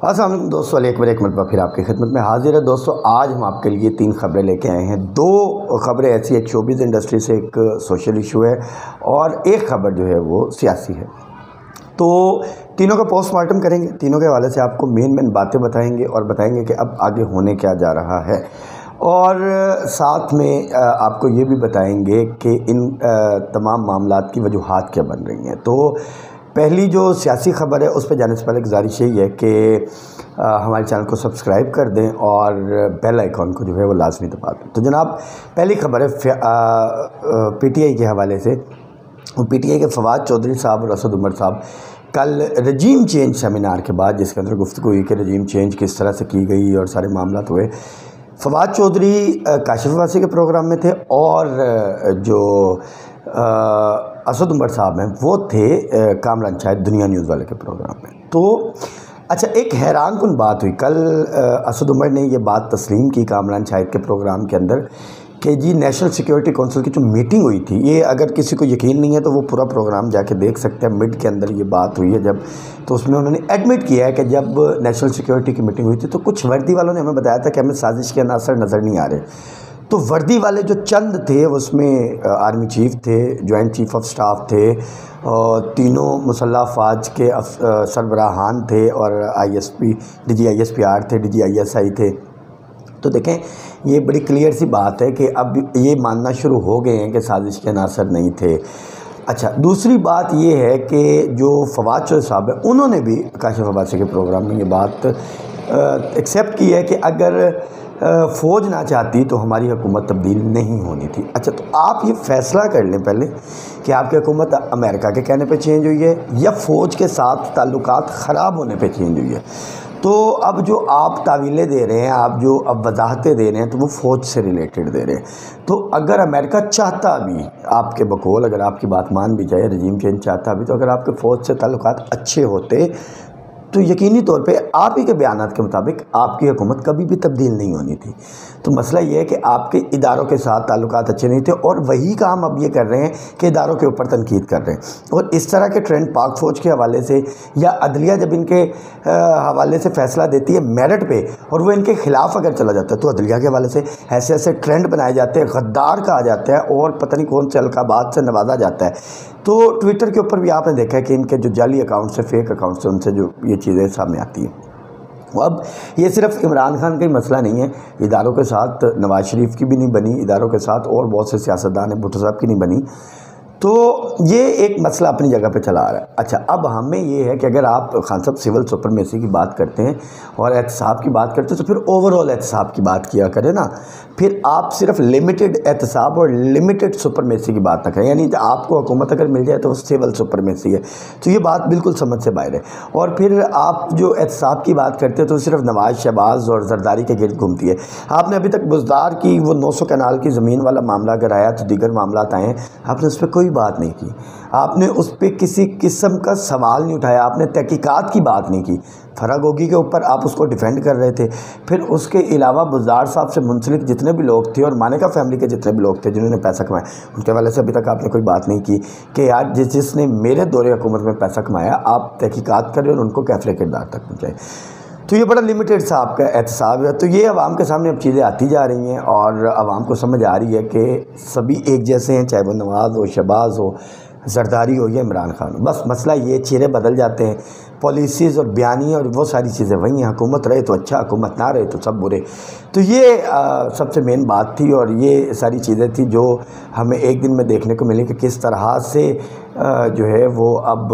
السلام علیکم دوستو، ایک بار ایک مرتبہ پھر آپ کی خدمت میں حاضر ہے۔ دوستو آج ہم آپ کے لیے 3 خبریں لے کے آئے ہیں۔ 2 خبریں ایسی، ایک شوبز انڈسٹری سے، ایک سوشل ایشو ہے، اور ایک خبر جو ہے وہ سیاسی ہے۔ تو تینوں کا پوسٹ مارٹم کریں گے، تینوں کے حوالے سے آپ کو مین باتیں بتائیں گے اور بتائیں گے کہ اب آگے ہونے کیا جا رہا ہے، اور ساتھ میں آپ کو یہ بھی بتائیں گے کہ ان تمام معاملات کی وجوہات کیا بن رہی ہیں۔ تو پہلی جو سیاسی خبر ہے اس پہ جانے سے پہلے گزارش یہی ہے کہ ہمارے چینل کو سبسکرائب کر دیں اور بیل آئیکن کو جو ہے وہ لازمی دبا دیں۔ تو جناب پہلی خبر ہے پی ٹی آئی کے حوالے سے۔ پی ٹی آئی کے فواد چودھری صاحب اور اسد عمر صاحب کل رجیم چینج سیمینار کے بعد، جس کے اندر گفتگو ہوئی کہ رجیم چینج کس طرح سے کی گئی اور سارے معاملات ہوئے، فواد چودھری کاشف عباسی کے پروگرام میں تھے، اور جو اسد عمر صاحب ہیں وہ تھے کامران شاہد دنیا نیوز والے کے پروگرام میں۔ تو اچھا، ایک حیران کن بات ہوئی کل، اسد عمر نے یہ بات تسلیم کی کامران شاہد کے پروگرام کے اندر کہ جی نیشنل سیکیورٹی کونسل کی جو میٹنگ ہوئی تھی، یہ اگر کسی کو یقین نہیں ہے تو وہ پورا پروگرام جا کے دیکھ سکتے ہیں، مڈ کے اندر یہ بات ہوئی ہے جب، تو اس میں انہوں نے ایڈمٹ کیا ہے کہ جب نیشنل سیکیورٹی کی میٹنگ ہوئی تھی تو کچھ وردی والوں نے ہمیں بتایا تھا کہ ہمیں سازش کے عناصر نظر نہیں آ رہے۔ تو وردی والے جو چند تھے اس میں آرمی چیف تھے، جوائنٹ چیف آف سٹاف تھے، اور تینوں مسلح افواج کے سربراہان تھے، اور I S P, D G I S P R تھے، D G I S I تھے۔ تو دیکھیں یہ بڑی کلیئر سی بات ہے کہ اب یہ ماننا شروع ہو گئے ہیں کہ سازش کے عناصر نہیں تھے۔ اچھا، دوسری بات یہ ہے کہ جو فواد چودھری صاحب ہیں انہوں نے بھی کاشف عباسی کے پروگرام میں یہ بات ایکسیپٹ کی ہے کہ اگر فوج نہ چاہتی تو ہماری حکومت تبدیل نہیں ہونی تھی۔ اچھا، تو آپ یہ فیصلہ کر لیں پہلے کہ آپ کی حکومت امریکہ کے کہنے پہ چینج ہوئی ہے یا فوج کے ساتھ تعلقات خراب ہونے پہ چینج ہوئی ہے۔ تو اب جو آپ تعویلیں دے رہے ہیں، آپ جو اب وضاحتیں دے رہے ہیں، تو وہ فوج سے ریلیٹڈ دے رہے ہیں۔ تو اگر امریکہ چاہتا بھی، آپ کے بقول اگر آپ کی بات مان بھی جائے، رجیم چینج چاہتا بھی، تو اگر آپ کے فوج سے تعلقات اچھے ہوتے تو یقینی طور پہ آپ ہی کے بیانات کے مطابق آپ کی حکومت کبھی بھی تبدیل نہیں ہونی تھی۔ تو مسئلہ یہ ہے کہ آپ کے اداروں کے ساتھ تعلقات اچھے نہیں تھے، اور وہی کام اب یہ کر رہے ہیں کہ اداروں کے اوپر تنقید کر رہے ہیں، اور اس طرح کے ٹرینڈ پاک فوج کے حوالے سے یا عدلیہ جب ان کے حوالے سے فیصلہ دیتی ہے میرٹ پہ اور وہ ان کے خلاف اگر چلا جاتا ہے تو عدلیہ کے حوالے سے ایسے ٹرینڈ بنائے جاتے ہیں، غدار کہا جاتا ہے، اور پتہ نہیں کون سے القابات سے نوازا جاتا ہے۔ تو ٹویٹر کے اوپر بھی آپ نے دیکھا ہے کہ ان کے جو جعلی اکاؤنٹ سے، فیک اکاؤنٹ سے، ان سے جو یہ چیزیں سامنے آتی ہیں۔ اب یہ صرف عمران خان کا ہی مسئلہ نہیں ہے، اداروں کے ساتھ نواز شریف کی بھی نہیں بنی، اداروں کے ساتھ اور بہت سے سیاستدان ہیں، بھٹو صاحب کی نہیں بنی۔ تو یہ ایک مسئلہ اپنی جگہ پہ چلا آ رہا ہے۔ اچھا، اب ہمیں یہ ہے کہ اگر آپ خان صاحب سول سپرمیسی کی بات کرتے ہیں اور احتساب کی بات کرتے ہیں تو پھر اوور آل احتساب کی بات کیا کریں نا، پھر آپ صرف لمیٹڈ احتساب اور لمیٹڈ سپرمیسی کی بات نہ کریں، یعنی آپ کو حکومت اگر مل جائے تو وہ سول سپرمیسی ہے، تو یہ بات بالکل سمجھ سے باہر ہے۔ اور پھر آپ جو احتساب کی بات کرتے ہیں تو صرف نواز، شہباز اور زرداری کے گرد گھومتی ہے۔ آپ نے ابھی تک بزدار کی وہ 900 کنال کی زمین والا معاملہ اگر آیا تو دیگر معاملات آئے ہیں، آپ نے اس پہ کوئی بات نہیں کی، آپ نے اس پہ کسی قسم کا سوال نہیں اٹھایا، آپ نے تحقیقات کی بات نہیں کی۔ فرح گوگی کے اوپر آپ اس کو ڈیفینڈ کر رہے تھے، پھر اس کے علاوہ بزدار صاحب سے منسلک جتنے بھی لوگ تھے اور مانیکا فیملی کے جتنے بھی لوگ تھے جنہوں نے پیسہ کمایا، ان کے حوالے سے ابھی تک آپ نے کوئی بات نہیں کی کہ یار جس نے میرے دور حکومت میں پیسہ کمایا، آپ تحقیقات کریں اور ان کو کیفر کردار تک پہنچائیں۔ تو یہ بڑا لمیٹڈ سا آپ کا احتساب ہے۔ تو یہ عوام کے سامنے اب چیزیں آتی جا رہی ہیں، اور عوام کو سمجھ آ رہی ہے کہ سبھی ایک جیسے ہیں، چاہے وہ نواز ہو، شہباز ہو، زرداری ہو یا عمران خان ہو۔ بس مسئلہ یہ چہرے بدل جاتے ہیں، پالیسیز اور بیانیے اور وہ ساری چیزیں وہی ہیں، حکومت رہے تو اچھا، حکومت نہ رہے تو سب برے۔ تو یہ سب سے مین بات تھی، اور یہ ساری چیزیں تھیں جو ہمیں ایک دن میں دیکھنے کو ملی کہ کس طرح سے جو ہے وہ اب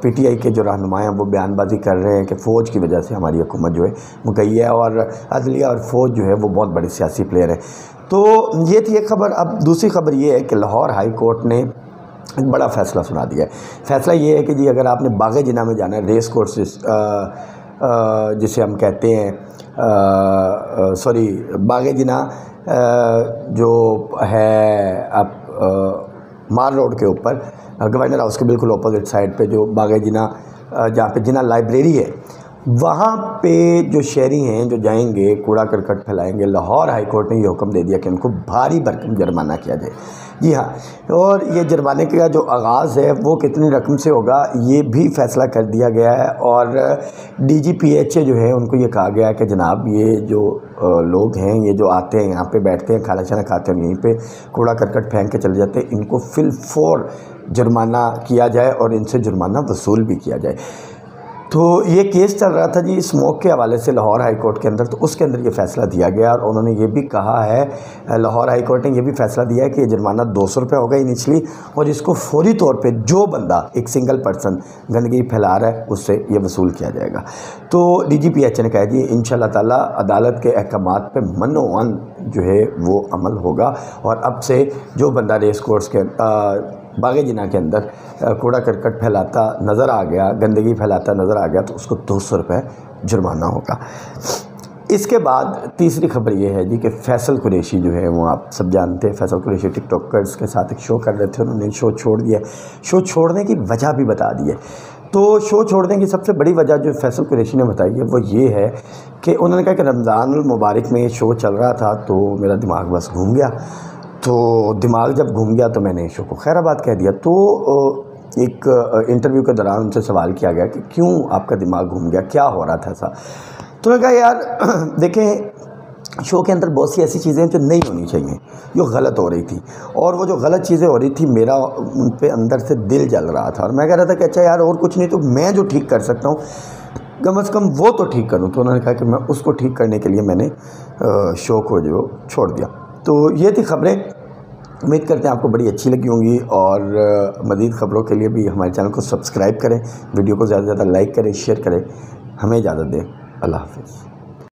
پی ٹی آئی کے جو رہنما ہیں وہ بیان بازی کر رہے ہیں کہ فوج کی وجہ سے ہماری حکومت جو ہے وہ گئی ہے، اور عدلیہ اور فوج جو ہے وہ بہت بڑے سیاسی پلیئر ہیں۔ تو یہ تھی ایک خبر۔ اب دوسری خبر یہ ہے کہ لاہور ہائی کورٹ نے ایک بڑا فیصلہ سنا دیا ہے۔ فیصلہ یہ ہے کہ جی اگر آپ نے باغ جناح میں جانا ہے، ریس کورس جسے ہم کہتے ہیں، باغ جناح جو ہے اب مار روڈ کے اوپر، گورنر ہاؤس کے بالکل اپوزٹ سائڈ پہ جو باغ جناح، جہاں پہ جناح لائبریری ہے، وہاں پہ جو شہری ہیں جو جائیں گے کوڑا کرکٹ پھیلائیں گے، لاہور ہائی کورٹ نے یہ حکم دے دیا کہ ان کو بھاری بھرکم جرمانہ کیا جائے۔ جی ہاں، اور یہ جرمانے کا جو آغاز ہے وہ کتنی رقم سے ہوگا یہ بھی فیصلہ کر دیا گیا ہے، اور D G P H A جو ہے ان کو یہ کہا گیا ہے کہ جناب یہ جو لوگ ہیں، یہ جو آتے ہیں یہاں پہ بیٹھتے ہیں، کھانا چھانا کھاتے ہیں، یہیں پہ کوڑا کرکٹ پھینک کے چلے جاتے ہیں، ان کو فی الفور جرمانہ کیا جائے اور ان سے جرمانہ وصول بھی کیا جائے۔ تو یہ کیس چل رہا تھا جی اسموک کے حوالے سے لاہور ہائی کورٹ کے اندر، تو اس کے اندر یہ فیصلہ دیا گیا، اور انہوں نے یہ بھی کہا ہے، لاہور ہائی کورٹ نے یہ بھی فیصلہ دیا ہے کہ یہ جرمانہ 200 روپے ہوگا انیشلی، اور اس کو فوری طور پہ جو بندہ ایک سنگل پرسن گندگی پھیلا رہا ہے اس سے یہ وصول کیا جائے گا۔ تو ڈی جی پی ایچ نے کہا جی انشاءاللہ تعالیٰ عدالت کے احکامات پہ من و عن جو ہے وہ عمل ہوگا، اور اب سے جو بندہ ریس کورس کے باغ جناح کے اندر کوڑا کرکٹ پھیلاتا نظر آ گیا، گندگی پھیلاتا نظر آ گیا، تو اس کو 200 روپے جرمانہ ہوگا۔ اس کے بعد تیسری خبر یہ ہے جی کہ فیصل قریشی جو ہے وہ آپ سب جانتے ہیں، فیصل قریشی ٹک ٹاکرز کے ساتھ ایک شو کر رہے تھے، انہوں نے شو چھوڑ دیا۔ شو چھوڑنے کی وجہ بھی بتا دی ہے۔ تو شو چھوڑنے کی سب سے بڑی وجہ جو فیصل قریشی نے بتائی ہے وہ یہ ہے کہ انہوں نے کہا کہ رمضان المبارک میں یہ شو چل رہا تھا تو میرا دماغ بس گھوم گیا، تو دماغ جب گھوم گیا تو میں نے شو کو خیر آباد کہہ دیا۔ تو ایک انٹرویو کے دوران ان سے سوال کیا گیا کہ کیوں آپ کا دماغ گھوم گیا، کیا ہو رہا تھا ایسا؟ تو نے کہا یار دیکھیں شو کے اندر بہت سی ایسی چیزیں جو نہیں ہونی چاہیے، جو غلط ہو رہی تھی، اور وہ جو غلط چیزیں ہو رہی تھی میرا ان پہ اندر سے دل جل رہا تھا، اور میں کہہ رہا تھا کہ اچھا یار اور کچھ نہیں تو میں جو ٹھیک کر سکتا ہوں کم از کم وہ تو ٹھیک کروں۔ تو انہوں نے کہا کہ میں اس کو ٹھیک کرنے کے لیے میں نے شو کو جو چھوڑ دیا۔ تو یہ تھی خبریں، امید کرتے ہیں آپ کو بڑی اچھی لگی ہوں گی، اور مزید خبروں کے لیے بھی ہمارے چینل کو سبسکرائب کریں، ویڈیو کو زیادہ سے زیادہ لائک کریں، شیئر کریں۔ ہمیں اجازت دیں، اللہ حافظ۔